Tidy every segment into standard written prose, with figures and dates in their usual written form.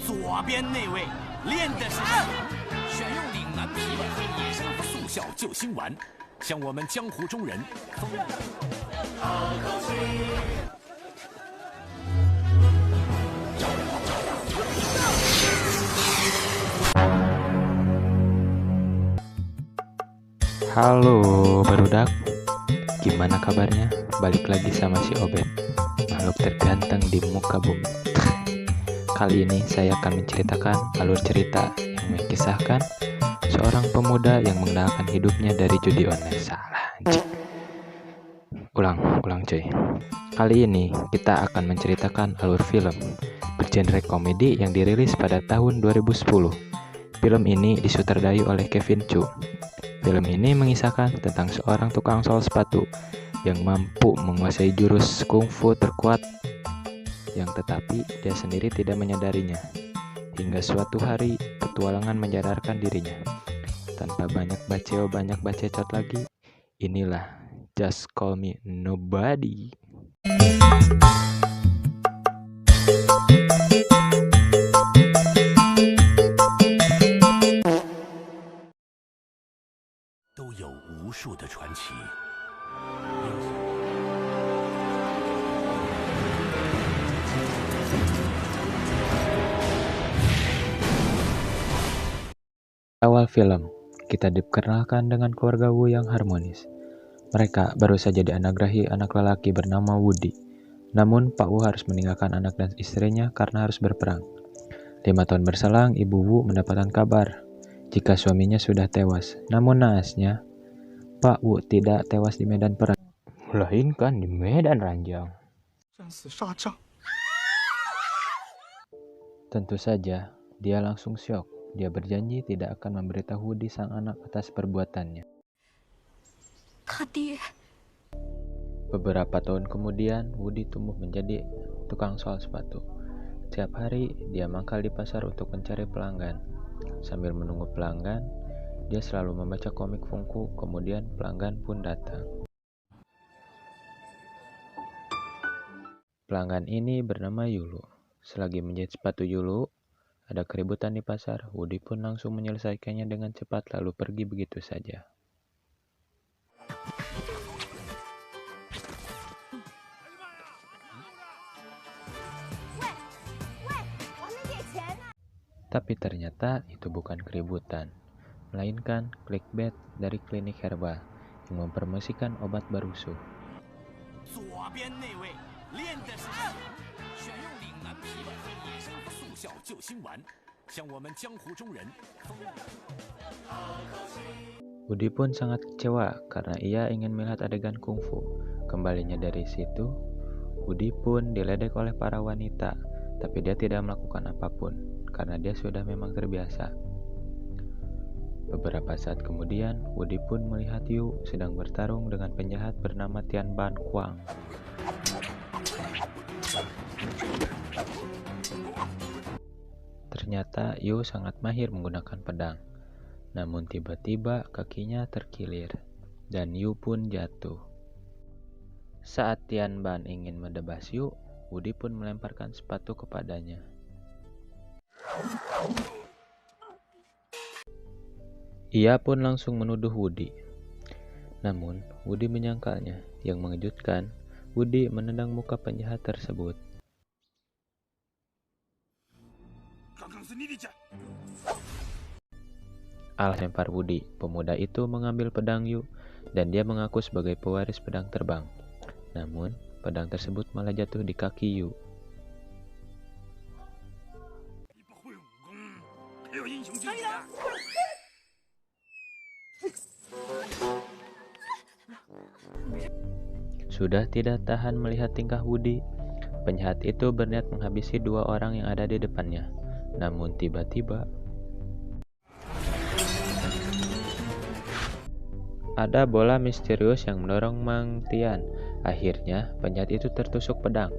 左边那位练的是什么？选用岭南琵琶和野生速效救心丸，向我们江湖中人风。Halo barudak, gimana kabarnya? Balik lagi sama si Obet, makhluk terganteng di muka bumi. Kali ini saya akan menceritakan alur cerita yang mengisahkan seorang pemuda yang mengenalkan hidupnya dari judi online. Salah, anjing. Ulang cuy. Kali ini kita akan menceritakan alur film bergenre komedi yang dirilis pada tahun 2010. Film ini disutradai oleh Kevin Chu. Film ini mengisahkan tentang seorang tukang sol sepatu yang mampu menguasai jurus kungfu terkuat yang tetapi dia sendiri tidak menyadarinya. Hingga suatu hari petualangan menjadarkan dirinya. Tanpa banyak bacot lagi, inilah Just Call Me Nobody. 都有无数的传奇。Awal film, kita diperkenalkan dengan keluarga Wu yang harmonis. Mereka baru saja dianugerahi anak lelaki bernama Woody. Namun Pak Wu harus meninggalkan anak dan istrinya karena harus berperang. 5 tahun berselang, Ibu Wu mendapatkan kabar jika suaminya sudah tewas. Namun naasnya, Pak Wu tidak tewas di medan perang, melainkan di medan ranjang. Tentu saja, dia langsung syok. Dia berjanji tidak akan memberitahu Woody sang anak atas perbuatannya. Beberapa tahun kemudian, Woody tumbuh menjadi tukang sol sepatu. Setiap hari, dia mangkal di pasar untuk mencari pelanggan. Sambil menunggu pelanggan, dia selalu membaca komik Funko, kemudian pelanggan pun datang. Pelanggan ini bernama Yulu. Selagi menjahit sepatu Yulu, ada keributan di pasar. Woody pun langsung menyelesaikannya dengan cepat lalu pergi begitu saja. Tapi ternyata itu bukan keributan, melainkan clickbait dari klinik herbal yang mempromosikan obat barusuh. Woody pun sangat kecewa karena ia ingin melihat adegan kungfu. Kembalinya dari situ, Woody pun diledek oleh para wanita, tapi dia tidak melakukan apapun karena dia sudah memang terbiasa. Beberapa saat kemudian, Woody pun melihat Yu sedang bertarung dengan penjahat bernama Tian Ban Kuang. Ternyata Yu sangat mahir menggunakan pedang. Namun tiba-tiba kakinya terkilir dan Yu pun jatuh. Saat Tian Ban ingin menebas Yu, Woody pun melemparkan sepatu kepadanya. Ia pun langsung menuduh Woody. Namun, Woody menyangkalnya. Yang mengejutkan, Woody menendang muka penjahat tersebut. Al lempar Woody, pemuda itu mengambil pedang Yu dan dia mengaku sebagai pewaris pedang terbang. Namun, pedang tersebut malah jatuh di kaki Yu. Sudah tidak tahan melihat tingkah Woody, penjahat itu berniat menghabisi 2 orang yang ada di depannya. Namun tiba-tiba ada bola misterius yang mendorong Mang Tian. Akhirnya penjahat itu tertusuk pedang.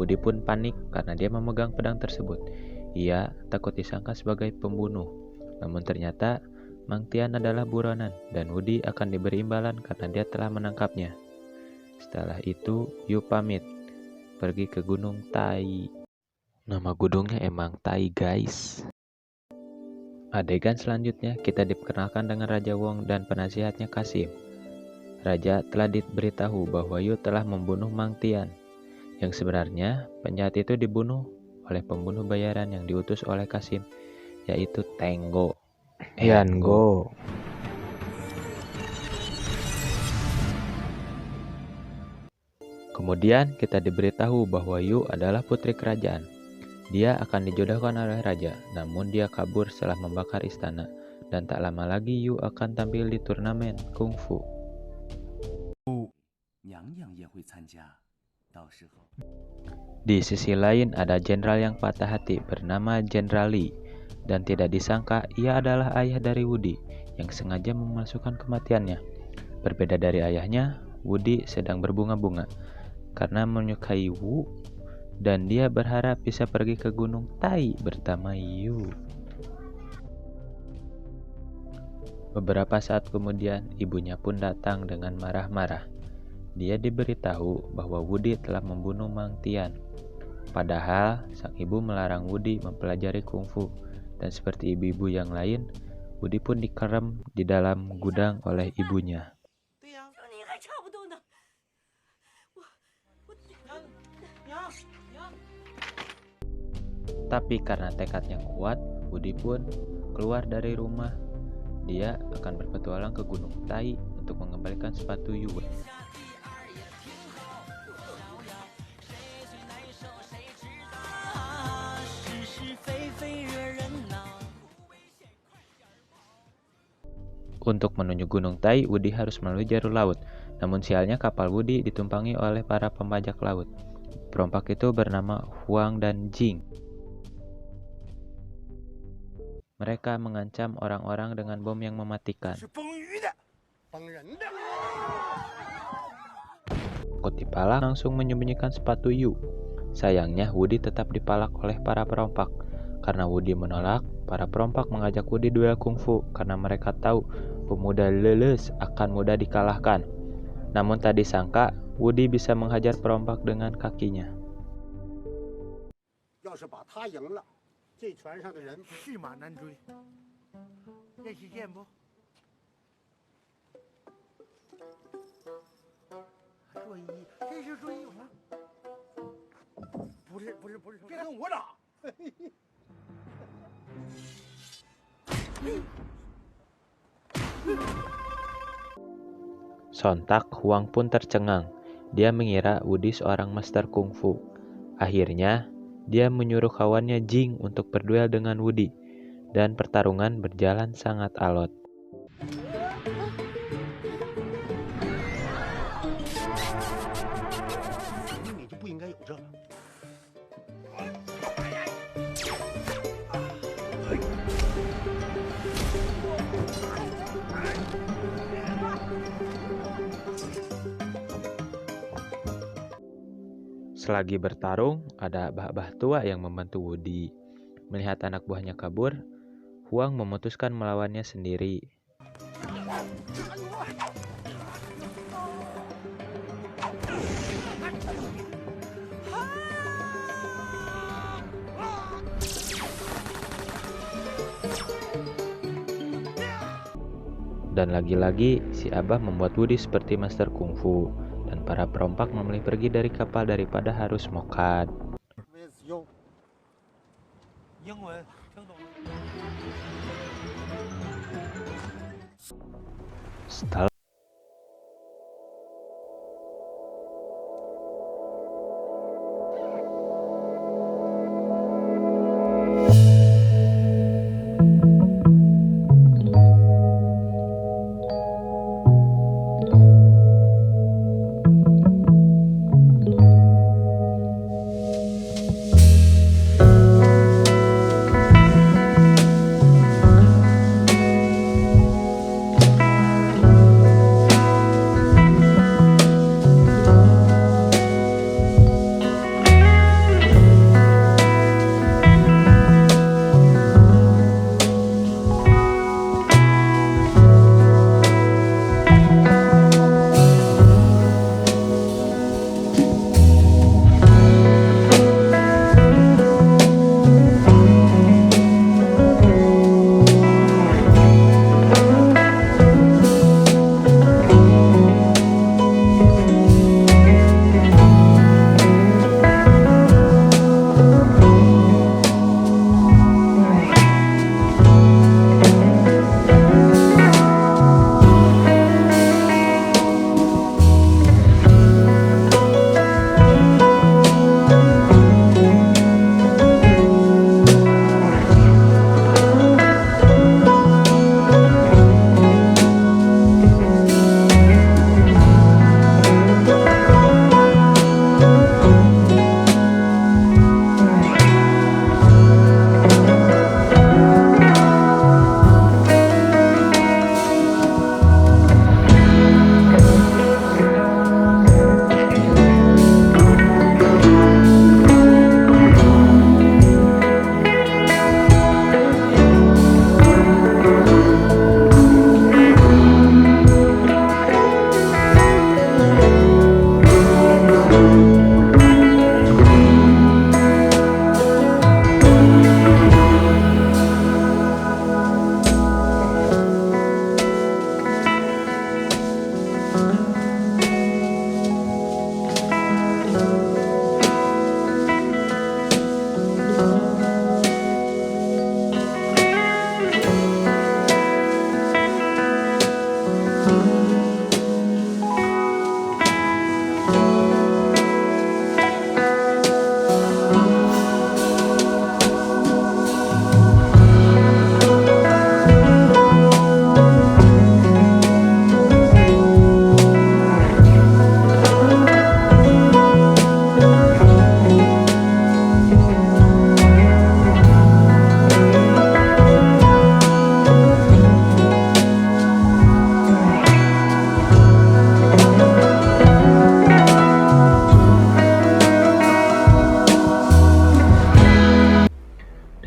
Woody pun panik karena dia memegang pedang tersebut. Ia takut disangka sebagai pembunuh. Namun ternyata Mang Tian adalah buronan dan Woody akan diberi imbalan karena dia telah menangkapnya. Setelah itu, Yu pamit pergi ke Gunung Tai. Nama gunungnya emang Tai, guys. Adegan selanjutnya kita diperkenalkan dengan Raja Wong dan penasihatnya Kasim. Raja telah diberitahu bahwa Yu telah membunuh Mang Tian. Yang sebenarnya penjahat itu dibunuh oleh pembunuh bayaran yang diutus oleh Kasim, yaitu Tenggo. Yango. Kemudian kita diberitahu bahwa Yu adalah putri kerajaan. Dia akan dijodohkan oleh raja, namun dia kabur setelah membakar istana. Dan tak lama lagi Yu akan tampil di turnamen kungfu. Di sisi lain ada jenderal yang patah hati bernama Jenderal Li. Dan tidak disangka ia adalah ayah dari Wudi yang sengaja memasukkan kematiannya. Berbeda dari ayahnya, Wudi sedang berbunga-bunga karena menyukai Wu. Dan dia berharap bisa pergi ke Gunung Tai bersama Yu. Beberapa saat kemudian, ibunya pun datang dengan marah-marah. Dia diberitahu bahwa Wudi telah membunuh Mang Tian. Padahal, sang ibu melarang Wudi mempelajari kungfu. Dan seperti ibu-ibu yang lain, Wudi pun dikerem di dalam gudang oleh ibunya. Tapi karena tekadnya kuat, Wudi pun keluar dari rumah. Dia akan berpetualang ke Gunung Tai untuk mengembalikan sepatu Yu. Untuk menuju Gunung Tai, Wudi harus melalui jalur laut. Namun sialnya kapal Wudi ditumpangi oleh para pembajak laut. Perompak itu bernama Huang dan Jing. Mereka mengancam orang-orang dengan bom yang mematikan. Kutipala langsung menyembunyikan sepatu Yu. Sayangnya Wudi tetap dipalak oleh para perompak. Karena Wudi menolak, para perompak mengajak Wudi duel kungfu karena mereka tahu pemuda leles akan mudah dikalahkan. Namun tak disangka, Wudi bisa menghajar perompak dengan kakinya. 这船上的人驷马难追，这是剑不？注意，这是注意什么？不是，别跟我打！ Sontak Huang pun tercengang. Dia mengira Wudi seorang master kungfu. Akhirnya, dia menyuruh kawannya Jing untuk berduel dengan Wudi, dan pertarungan berjalan sangat alot. Selagi bertarung, ada bah-bah tua yang membantu Wudi. Melihat anak buahnya kabur, Huang memutuskan melawannya sendiri. Dan lagi-lagi, si Abah membuat Wudi seperti master kungfu. Dan para perompak memilih pergi dari kapal daripada harus mokat. Setelah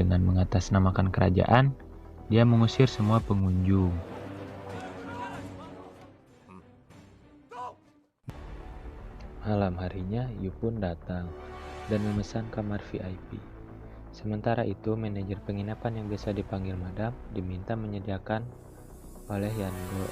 Dengan mengatasnamakan kerajaan, dia mengusir semua pengunjung. Malam harinya, Yu pun datang dan memesan kamar VIP. Sementara itu, manajer penginapan yang biasa dipanggil Madam diminta menyediakan oleh Yango.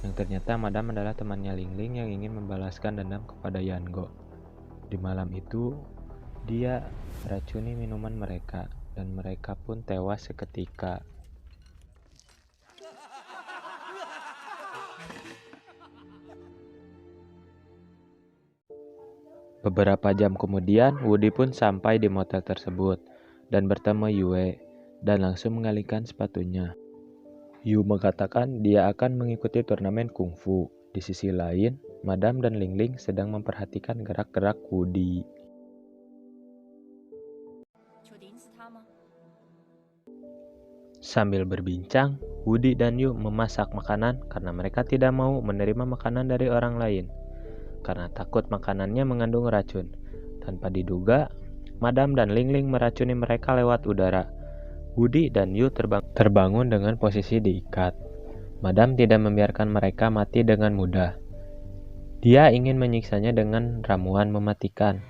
Yang ternyata Madam adalah temannya Lingling yang ingin membalaskan dendam kepada Yango. Di malam itu, dia meracuni minuman mereka dan mereka pun tewas seketika. Beberapa jam kemudian, Woody pun sampai di motel tersebut dan bertemu Yue dan langsung mengalihkan sepatunya. Yu mengatakan dia akan mengikuti turnamen kungfu. Di sisi lain, Madam dan Lingling sedang memperhatikan gerak-gerak Woody. Sambil berbincang, Woody dan Yu memasak makanan karena mereka tidak mau menerima makanan dari orang lain, karena takut makanannya mengandung racun. Tanpa diduga, Madam dan Lingling meracuni mereka lewat udara. Woody dan Yu terbangun dengan posisi diikat. Madam tidak membiarkan mereka mati dengan mudah. Dia ingin menyiksanya dengan ramuan mematikan.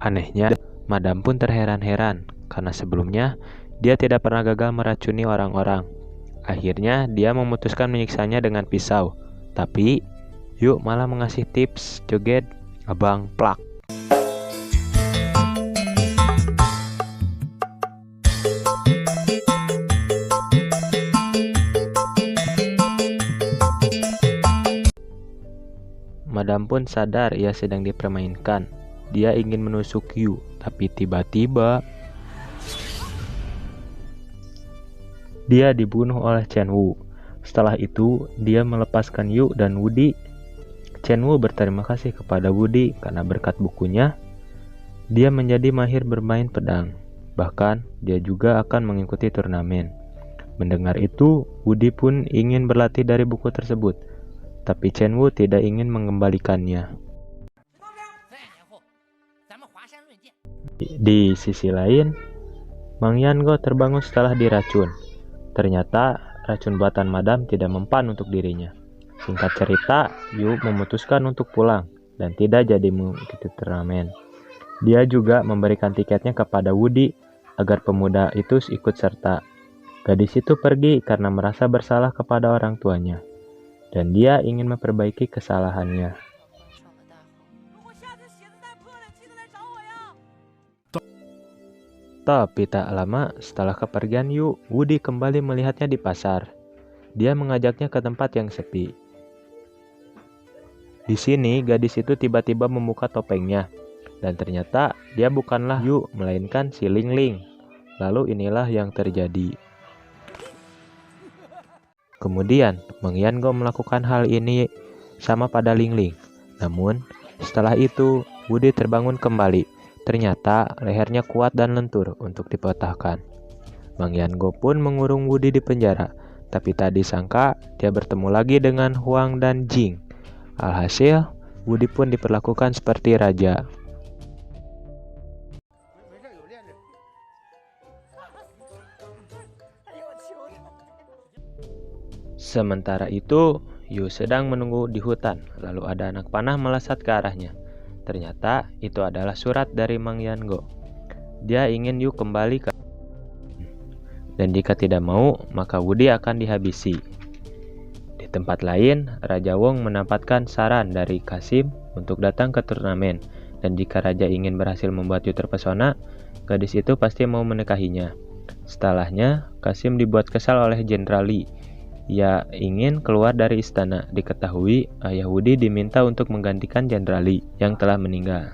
Anehnya, Madam pun terheran-heran karena sebelumnya dia tidak pernah gagal meracuni orang-orang. Akhirnya dia memutuskan menyiksanya dengan pisau. Tapi Yu malah mengasih tips joget abang plak. Madam pun sadar ia sedang dipermainkan. Dia ingin menusuk Yu, tapi tiba-tiba dia dibunuh oleh Chen Wu. Setelah itu, dia melepaskan Yu dan Woody. Chen Wu berterima kasih kepada Woody karena berkat bukunya, dia menjadi mahir bermain pedang. Bahkan, dia juga akan mengikuti turnamen. Mendengar itu, Woody pun ingin berlatih dari buku tersebut, tapi Chen Wu tidak ingin mengembalikannya. Di sisi lain, Mang Yango terbangun setelah diracun. Ternyata racun buatan Madam tidak mempan untuk dirinya. Singkat cerita, Yu memutuskan untuk pulang dan tidak jadi mengikuti turnamen. Dia juga memberikan tiketnya kepada Woody agar pemuda itu ikut serta. Gadis itu pergi karena merasa bersalah kepada orang tuanya, dan dia ingin memperbaiki kesalahannya. Tapi tak lama setelah kepergian Yu, Woody kembali melihatnya di pasar. Dia mengajaknya ke tempat yang sepi. Di sini, gadis itu tiba-tiba membuka topengnya, dan ternyata dia bukanlah Yu, melainkan si Lingling. Lalu inilah yang terjadi. Kemudian, Mang Yango melakukan hal ini sama pada Lingling. Namun, setelah itu, Woody terbangun kembali. Ternyata lehernya kuat dan lentur untuk dipatahkan. Mang Yango pun mengurung Woody di penjara, tapi tak disangka dia bertemu lagi dengan Huang dan Jing. Alhasil, Woody pun diperlakukan seperti raja. Sementara itu, Yu sedang menunggu di hutan, lalu ada anak panah melesat ke arahnya. Ternyata itu adalah surat dari Mang Yango. Dia ingin Yu kembali ke, dan jika tidak mau, maka Woody akan dihabisi. Di tempat lain, Raja Wong mendapatkan saran dari Kasim untuk datang ke turnamen, dan jika Raja ingin berhasil membuat Yu terpesona, gadis itu pasti mau menikahinya. Setelahnya, Kasim dibuat kesal oleh Jenderal Li. Ia ingin keluar dari istana. Diketahui ayah Woody diminta untuk menggantikan Jenderal Li yang telah meninggal.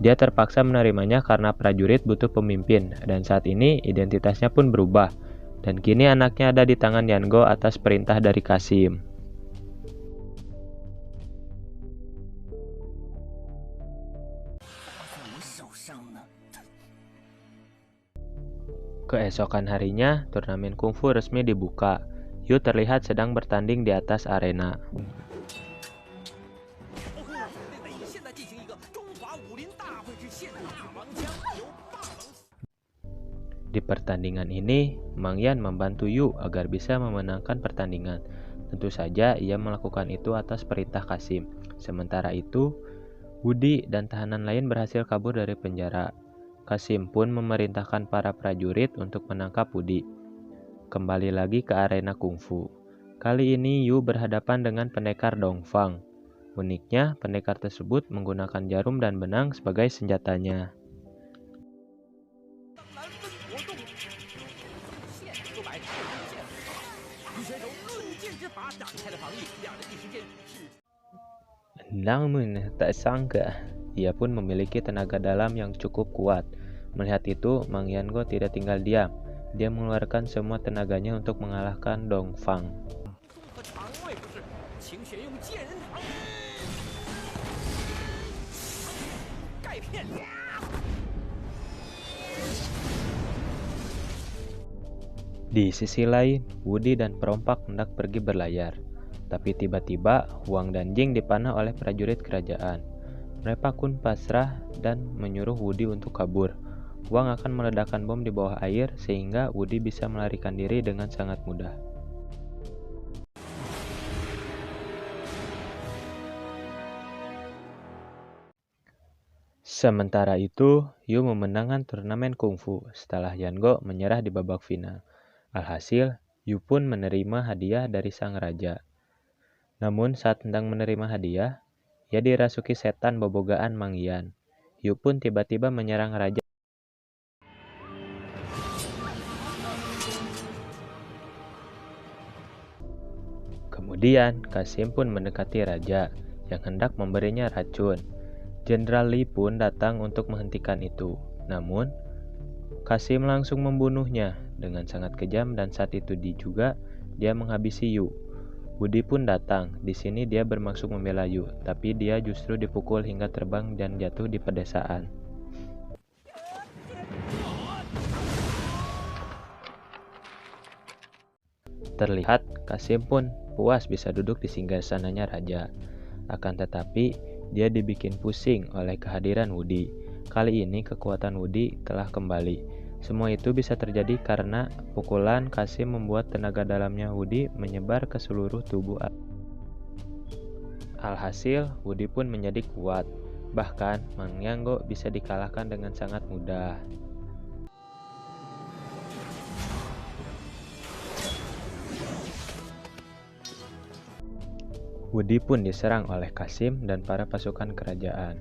Dia terpaksa menerimanya karena prajurit butuh pemimpin, dan saat ini identitasnya pun berubah, dan kini anaknya ada di tangan Yango atas perintah dari Kasim. Keesokan harinya, turnamen kungfu resmi dibuka. Yu terlihat sedang bertanding di atas arena. Di pertandingan ini, Mang Yan membantu Yu agar bisa memenangkan pertandingan. Tentu saja ia melakukan itu atas perintah Qasim. Sementara itu, Wudi dan tahanan lain berhasil kabur dari penjara. Qasim pun memerintahkan para prajurit untuk menangkap Wudi. Kembali lagi ke arena kungfu. Kali ini Yu berhadapan dengan pendekar Dongfang. Uniknya, pendekar tersebut menggunakan jarum dan benang sebagai senjatanya. Namun tak sangka, ia pun memiliki tenaga dalam yang cukup kuat. Melihat itu, Mang Yango tidak tinggal diam. Dia mengeluarkan semua tenaganya untuk mengalahkan Dongfang. Di sisi lain, Wudi dan perompak hendak pergi berlayar. Tapi tiba-tiba, Huang dan Jing dipanah oleh prajurit kerajaan. Mereka pun pasrah dan menyuruh Wudi untuk kabur. Huang akan meledakkan bom di bawah air sehingga Wudi bisa melarikan diri dengan sangat mudah. Sementara itu, Yu memenangkan turnamen kungfu setelah Yango menyerah di babak final. Alhasil, Yu pun menerima hadiah dari sang raja. Namun saat hendak menerima hadiah, ia dirasuki setan bobogaan Mang Yan. Yu pun tiba-tiba menyerang raja. Kemudian, Qasim pun mendekati raja yang hendak memberinya racun. Jenderal Li pun datang untuk menghentikan itu. Namun, Qasim langsung membunuhnya dengan sangat kejam dan saat itu juga dia menghabisi Yu. Wudi pun datang. Di sini dia bermaksud membela Yu, tapi dia justru dipukul hingga terbang dan jatuh di pedesaan. Terlihat Qasim pun puas bisa duduk di singgasananya raja. Akan tetapi, dia dibikin pusing oleh kehadiran Wudi. Kali ini kekuatan Wudi telah kembali. Semua itu bisa terjadi karena pukulan Qasim membuat tenaga dalamnya Wudi menyebar ke seluruh tubuh. Alhasil, Wudi pun menjadi kuat. Bahkan, Mang Yango bisa dikalahkan dengan sangat mudah. Wudi pun diserang oleh Qasim dan para pasukan kerajaan.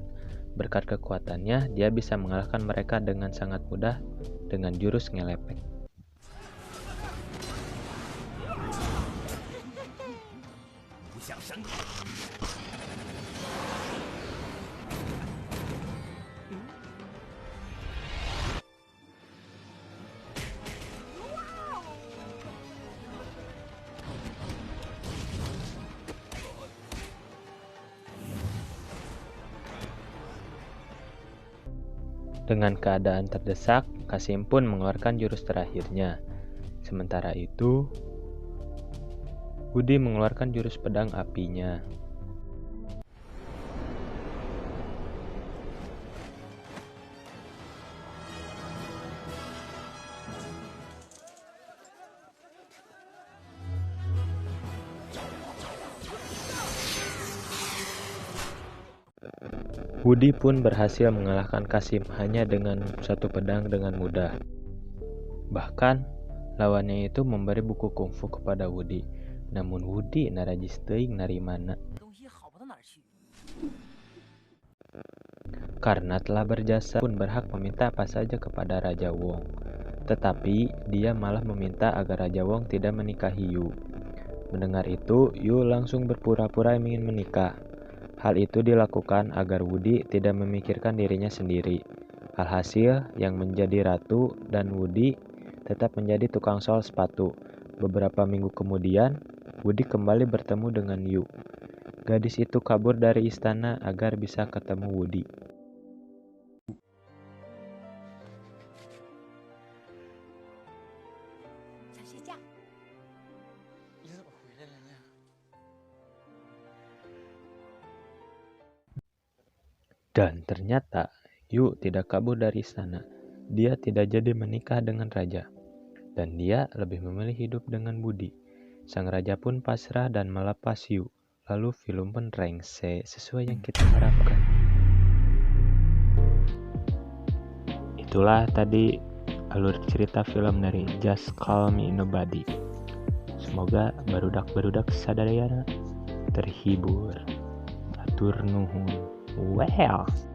Berkat kekuatannya, dia bisa mengalahkan mereka dengan sangat mudah dengan jurus ngelepek. Dengan keadaan terdesak, Qasim pun mengeluarkan jurus terakhirnya. Sementara itu, Wudi mengeluarkan jurus pedang apinya. Wudi pun berhasil mengalahkan Qasim hanya dengan satu pedang dengan mudah. Bahkan, lawannya itu memberi buku kungfu kepada Wudi. Namun Wudi narajis teuing narimana. Karena telah berjasa pun berhak meminta apa saja kepada Raja Wong. Tetapi dia malah meminta agar Raja Wong tidak menikahi Yu. Mendengar itu, Yu langsung berpura-pura ingin menikah. Hal itu dilakukan agar Wudi tidak memikirkan dirinya sendiri. Alhasil, yang menjadi ratu dan Wudi tetap menjadi tukang sol sepatu. Beberapa minggu kemudian, Wudi kembali bertemu dengan Yu. Gadis itu kabur dari istana agar bisa ketemu Wudi. Dan ternyata Yu tidak kabur dari istana. Dia tidak jadi menikah dengan raja. Dan dia lebih memilih hidup dengan budi. Sang raja pun pasrah dan melepas Yu. Lalu film pun rengse sesuai yang kita harapkan. Itulah tadi alur cerita film dari Just Call Me Nobody. Semoga barudak-barudak sadayana terhibur. Atur nuhun. Well.